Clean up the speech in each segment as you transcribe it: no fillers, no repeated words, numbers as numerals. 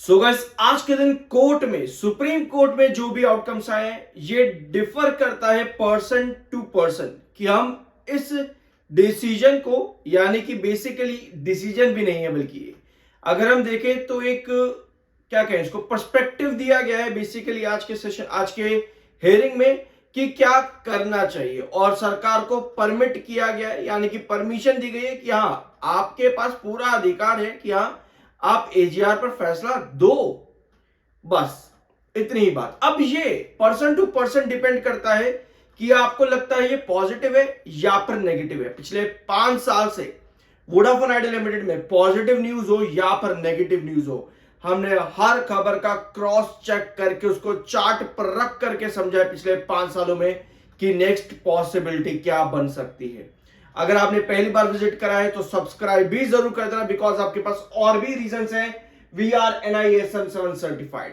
So guys आज के दिन कोर्ट में सुप्रीम कोर्ट में जो भी आउटकम्स आए हैं ये डिफर करता है पर्सन टू पर्सन कि हम इस डिसीजन को यानी कि बेसिकली डिसीजन भी नहीं है बल्कि अगर हम देखें तो एक क्या कहें इसको पर्सपेक्टिव दिया गया है बेसिकली आज के सेशन आज के हेयरिंग में कि क्या करना चाहिए और सरकार को परमिट किया गया है यानी कि परमिशन दी गई है कि हाँ आपके पास पूरा अधिकार है कि हाँ आप एजीआर पर फैसला दो। बस इतनी ही बात। अब ये पर्सन टू पर्सन डिपेंड करता है कि आपको लगता है ये पॉजिटिव है या फिर नेगेटिव है। पिछले 5 साल से वोडाफोन आइडिया लिमिटेड में पॉजिटिव न्यूज हो या फिर नेगेटिव न्यूज हो, हमने हर खबर का क्रॉस चेक करके उसको चार्ट पर रख करके समझा है पिछले 5 सालों में कि नेक्स्ट पॉसिबिलिटी क्या बन सकती है। अगर आपने पहली बार विजिट करा है तो सब्सक्राइब भी जरूर कर देना बिकॉज आपके पास और भी रीजंस हैं। We are NISM 7 certified.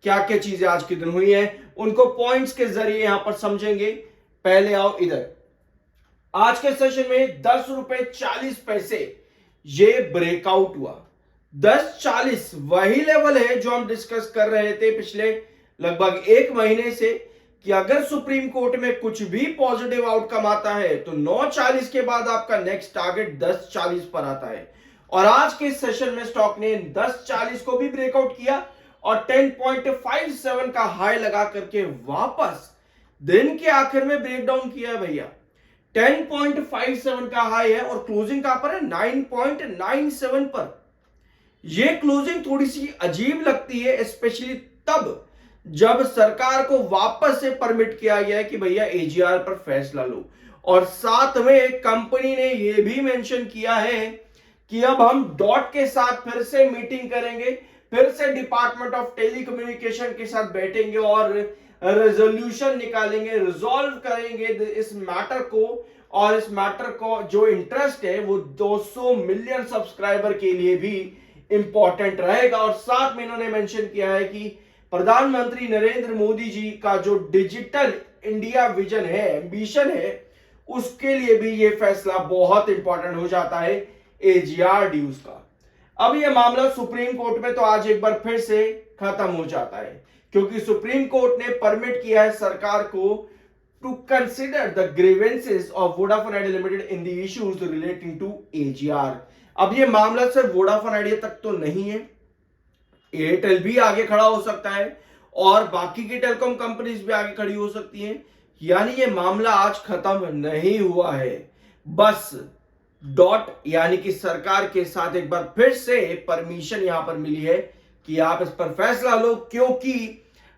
क्या क्या चीजें आज के दिन हुई हैं उनको पॉइंट्स के जरिए यहां पर समझेंगे। पहले आओ इधर। आज के सेशन में 10 रुपए 40 पैसे ये ब्रेकआउट हुआ। 10.40 वही लेवल है जो हम डिस्कस कर रहे थे पिछले लगभग 1 महीने से कि अगर सुप्रीम कोर्ट में कुछ भी पॉजिटिव आउटकम आता है तो 9.40 के बाद आपका नेक्स्ट टारगेट 10.40 पर आता है। और आज के सेशन में स्टॉक ने 10.40 को भी ब्रेकआउट किया और 10.57 का हाई लगा करके वापस दिन के आखिर में ब्रेकडाउन किया है भैया। 10.57 का हाई है और क्लोजिंग कहां पर है 9.97 पर। यह क्लोजिंग थोड़ी सी अजीब लगती है स्पेशली तब जब सरकार को वापस से परमिट किया गया है कि भैया एजीआर पर फैसला लो। और साथ में कंपनी ने यह भी मेंशन किया है कि अब हम डॉट के साथ फिर से मीटिंग करेंगे, फिर से डिपार्टमेंट ऑफ टेलीकम्युनिकेशन के साथ बैठेंगे और रेजोल्यूशन निकालेंगे, रिजॉल्व करेंगे इस मैटर को। और इस मैटर को जो इंटरेस्ट है वो 200 मिलियन सब्सक्राइबर के लिए भी इंपॉर्टेंट रहेगा। और साथ में इन्होंने मेंशन किया है कि प्रधानमंत्री नरेंद्र मोदी जी का जो डिजिटल इंडिया विजन है, एम्बिशन है, उसके लिए भी यह फैसला बहुत इंपॉर्टेंट हो जाता है एजीआर ड्यूज का। अब यह मामला सुप्रीम कोर्ट में तो आज एक बार फिर से खत्म हो जाता है क्योंकि सुप्रीम कोर्ट ने परमिट किया है सरकार को to consider the grievances of Vodafone Idea Limited in the issues relating to AGR. अब यह मामला सिर्फ वोडाफोन आइडिया तक तो नहीं है, एयरटेल भी आगे खड़ा हो सकता है और बाकी की टेलीकॉम कंपनीज भी आगे खड़ी हो सकती हैं। यानी ये मामला आज खत्म नहीं हुआ है। बस डॉट यानी कि सरकार के साथ एक बार फिर से परमिशन यहां पर मिली है कि आप इस पर फैसला लो क्योंकि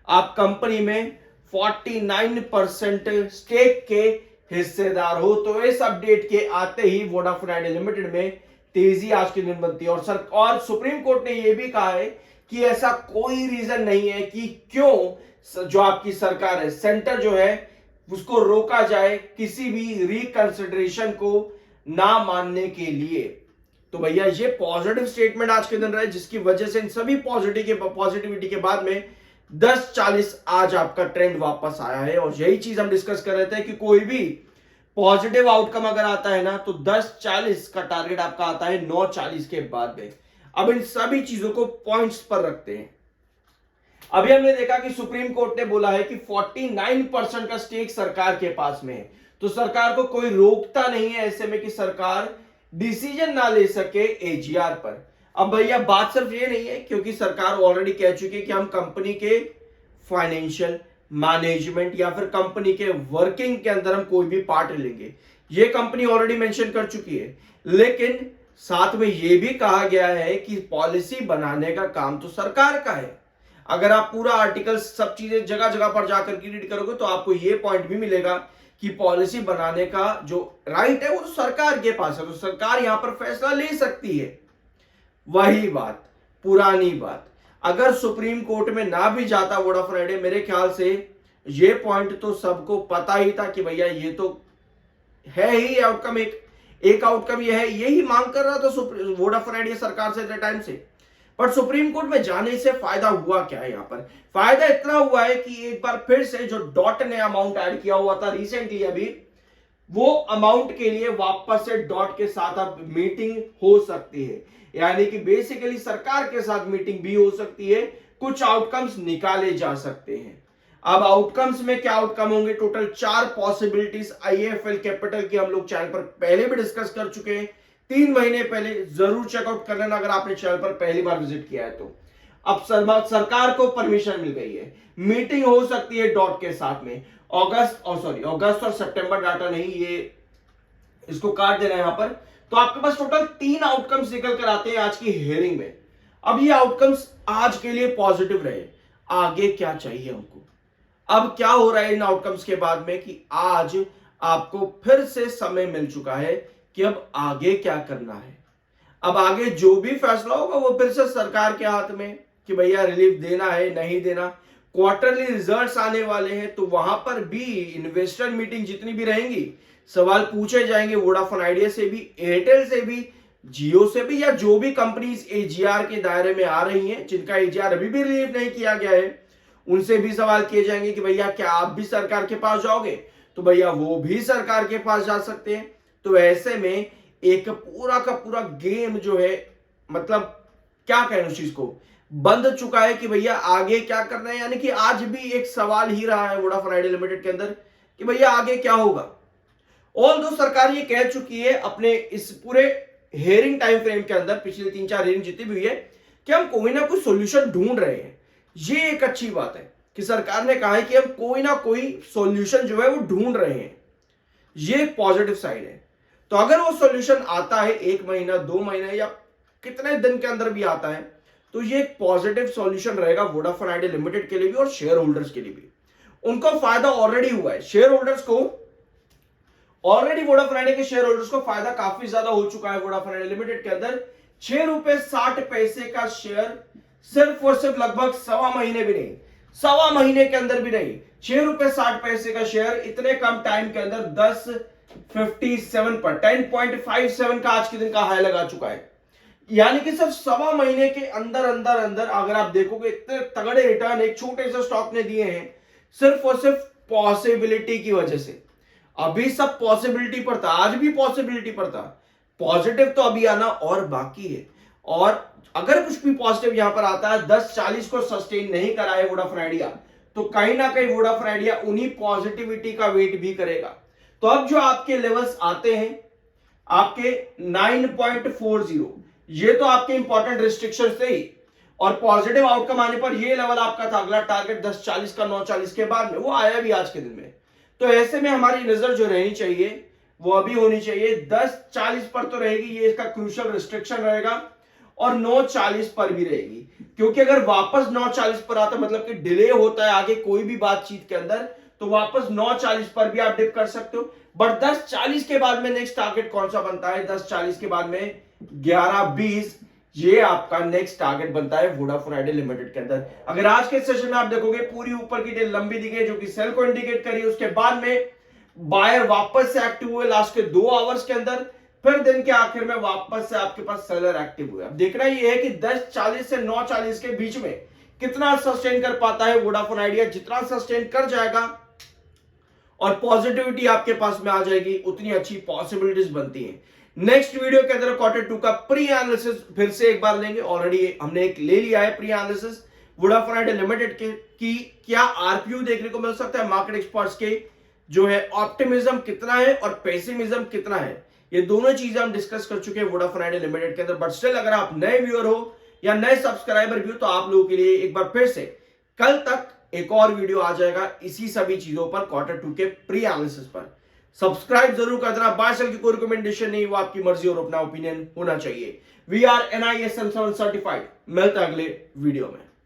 आप कंपनी में 49% स्टेक के हिस्सेदार हो। तो इस अपडेट के आते ही वोडाफोन आइडिया लिमिटेड में तेजी आज के दिन बनती है। और सुप्रीम कोर्ट ने यह भी कहा है कि ऐसा कोई रीजन नहीं है कि क्यों जो आपकी सरकार है, सेंटर जो है, उसको रोका जाए किसी भी रिकंसिडरेशन को ना मानने के लिए। तो भैया ये पॉजिटिव स्टेटमेंट आज के दिन रहे जिसकी वजह से इन सभी पॉजिटिविटी के बाद में 10.40 आज आपका ट्रेंड वापस आया है। और यही चीज हम डिस्कस कर रहे थे कि कोई भी पॉजिटिव आउटकम अगर आता है ना तो 10.40 का टारगेट आपका आता है 9.40 के बाद में। अब इन सभी चीजों को पॉइंट्स पर रखते हैं। अभी हमने देखा कि सुप्रीम कोर्ट ने बोला है कि 49% का स्टेक सरकार के पास में है तो सरकार को कोई रोकता नहीं है ऐसे में कि सरकार डिसीजन ना ले सके एजीआर पर। अब भैया बात सिर्फ ये नहीं है क्योंकि सरकार ऑलरेडी कह चुकी है कि हम कंपनी के फाइनेंशियल मैनेजमेंट या फिर कंपनी के वर्किंग के अंदर हम कोई भी पार्ट लेंगे, ये कंपनी ऑलरेडी मेंशन कर चुकी है। लेकिन साथ में यह भी कहा गया है कि पॉलिसी बनाने का काम तो सरकार का है। अगर आप पूरा आर्टिकल सब चीजें जगह जगह पर जाकर के रीड करोगे तो आपको यह पॉइंट भी मिलेगा कि पॉलिसी बनाने का जो राइट है वो तो सरकार के पास है, तो सरकार यहां पर फैसला ले सकती है। वही बात, पुरानी बात, अगर सुप्रीम कोर्ट में ना भी जाता वोडाफोन आइडिया, मेरे ख्याल से ये पॉइंट तो सबको पता ही था कि भैया ये तो है ही आउटकम। एक आउटकम ये है, यही मांग कर रहा था वोडाफोन आइडिया सरकार से इतने टाइम से। पर सुप्रीम कोर्ट में जाने से फायदा हुआ क्या है? यहां पर फायदा इतना हुआ है कि एक बार फिर से जो डॉट ने अमाउंट ऐड किया हुआ था रिसेंटली, अभी वो अमाउंट के लिए वापस से डॉट के साथ अब मीटिंग हो सकती है, यानी कि बेसिकली सरकार के साथ मीटिंग भी हो सकती है, कुछ आउटकम्स निकाले जा सकते हैं। अब आउटकम्स में क्या आउटकम होंगे, टोटल 4 पॉसिबिलिटीज आईएफएल कैपिटल की हम लोग चैनल पर पहले भी डिस्कस कर चुके हैं, 3 महीने पहले, जरूर चेकआउट कर लेना अगर आपने चैनल पर पहली बार विजिट किया है तो। अब सरकार को परमिशन मिल गई है, मीटिंग हो सकती है डॉट के साथ में। अगस्त और सितंबर डाटा नहीं, ये इसको काट देना है यहां पर। तो आपके पास टोटल 3 आउटकम्स निकल कर आते हैं आज की हियरिंग में। अब ये आउटकम्स आज के लिए पॉजिटिव रहे, आगे क्या चाहिए हमको। अब क्या हो रहा है इन आउटकम्स के बाद में कि आज आपको फिर से समय मिल चुका है कि अब आगे क्या करना है। अब आगे जो भी फैसला होगा वो फिर से सरकार के हाथ में कि भैया रिलीफ देना है नहीं देना। क्वार्टरली रिजल्ट्स आने वाले हैं तो वहां पर भी इन्वेस्टर मीटिंग जितनी भी रहेंगी, सवाल पूछे जाएंगे वोडाफोन आइडिया से भी, एयरटेल से भी, जियो से भी, या जो भी कंपनीज एजीआर के दायरे में आ रही हैं जिनका एजीआर अभी भी रिलीव नहीं किया गया है, उनसे भी सवाल किए जाएंगे कि भैया क्या आप भी सरकार के पास जाओगे, तो भैया वो भी सरकार के पास जा सकते हैं। तो ऐसे में एक पूरा का पूरा गेम जो है, मतलब क्या कहें उस चीज को, बंद चुका है कि भैया आगे क्या करना है। यानी कि आज भी एक सवाल ही रहा है वोडाफोन आइडिया लिमिटेड के अंदर कि भैया आगे क्या होगा। ऑल दो सरकार ये कह चुकी है अपने इस पूरे हेयरिंग टाइम फ्रेम के अंदर, पिछले 3-4 हेयरिंग जितनी भी हुई है, कि हम कोई ना कोई सोल्यूशन ढूंढ रहे हैं। ये एक अच्छी बात है कि सरकार ने कहा है कि हम कोई ना कोई सॉल्यूशन जो है वो ढूंढ रहे हैं, ये एक पॉजिटिव साइड है। तो अगर वो सॉल्यूशन आता है 1 महीना 2 महीने या कितने दिन के अंदर भी आता है, तो ये एक पॉजिटिव सॉल्यूशन रहेगा वोडाफोन आइडिया लिमिटेड के लिए भी और शेयर होल्डर्स के लिए भी। उनको फायदा ऑलरेडी हुआ है, शेयर होल्डर्स को ऑलरेडी, वोडाफोन आइडिया के शेयर होल्डर्स को फायदा काफी ज्यादा हो चुका है। वोडाफोन आइडिया लिमिटेड के अंदर 6 रुपए 60 पैसे का शेयर सिर्फ और सिर्फ लगभग 1.25 महीने भी नहीं, 1.25 महीने के अंदर भी नहीं, 6 रुपए 60 पैसे का शेयर इतने कम टाइम के अंदर 10.57 पर 10.57 का आज के दिन का हाई लगा चुका है। यानी कि सिर्फ 1.25 महीने के अंदर अंदर अंदर अगर आप देखोगे इतने तगड़े रिटर्न एक छोटे से स्टॉक ने दिए हैं, सिर्फ और सिर्फ पॉसिबिलिटी की वजह से। अभी सब पॉसिबिलिटी पर था, आज भी पॉसिबिलिटी पर था, पॉजिटिव तो अभी आना और बाकी है। और अगर कुछ भी पॉजिटिव यहां पर आता है, 10.40 को सस्टेन नहीं करा है वोडाफोन आइडिया, तो कहीं ना कहीं वोडाफोन आइडिया उन्हीं पॉजिटिविटी का वेट भी करेगा। तो अब जो आपके लेवल्स आते हैं आपके 9.40, ये तो आपके इंपॉर्टेंट रिस्ट्रिक्शन थे ही, और पॉजिटिव आउटकम आने पर ये लेवल आपका था अगला टारगेट 10.40 का 9.40 के बाद में, वो आया भी आज के दिन में। तो ऐसे में हमारी नजर जो रहनी चाहिए वो अभी होनी चाहिए 10.40 पर तो रहेगी, ये इसका क्रूशियल रिस्ट्रिक्शन रहेगा, और 9.40 पर भी रहेगी। क्योंकि अगर वापस 9.40 पर आता मतलब कि डिले होता है आगे कोई भी बातचीत के अंदर, तो वापस 9.40 पर भी आप डिप कर सकते हो। बट 10.40 के बाद में नेक्स्ट टारगेट कौन सा बनता है, 10.40 के बाद में 11.20, ये आपका नेक्स्ट टारगेट बनता है वोडाफोन आइडिया लिमिटेड के अंदर। अगर आज के सेशन में आप देखोगे पूरी ऊपर की टेल लंबी दिखे जो कि सेल को इंडिकेट करी, उसके बाद में बायर वापस से एक्टिव हुए लास्ट के 2 आवर्स के अंदर, फिर दिन के आखिर में वापस से आपके पास सेलर एक्टिव हुए। अब देखना ये है कि 10.40 से 9.40 के बीच में कितना सस्टेन कर पाता है वोडाफोन आइडिया। जितना सस्टेन कर जाएगा और पॉजिटिविटी आपके पास में आ जाएगी, उतनी अच्छी पॉसिबिलिटीज बनती हैं। नेक्स्ट वीडियो के अंदर Q2 का प्री एनालिसिस फिर से एक बार लेंगे, ऑलरेडी हमने एक ले लिया है pre analysis Vodafone Idea limited के की क्या आरपीयू देखने को मिल सकता है, मार्केट एक्सपर्ट्स के जो है ऑप्टिमिज्म कितना है और पेसिमिज्म कितना है, ये दोनों चीजें हम डिस्कस कर चुके हैं वोडाफोन आइडिया लिमिटेड के अंदर। बट स्टिल अगर आप नए व्यूअर हो या नए सब्सक्राइबर भी हो, तो आप लोगों के लिए एक बार फिर से कल तक एक और वीडियो आ जाएगा इसी सभी चीजों पर, Q2 के प्री एनालिसिस पर। सब्सक्राइब जरूर कर देना, बाय सेल की कोई रिकमेंडेशन नहीं, वो आपकी मर्जी और अपना ओपिनियन होना चाहिए। We are NISM 7 certified. मिलते हैं अगले वीडियो में।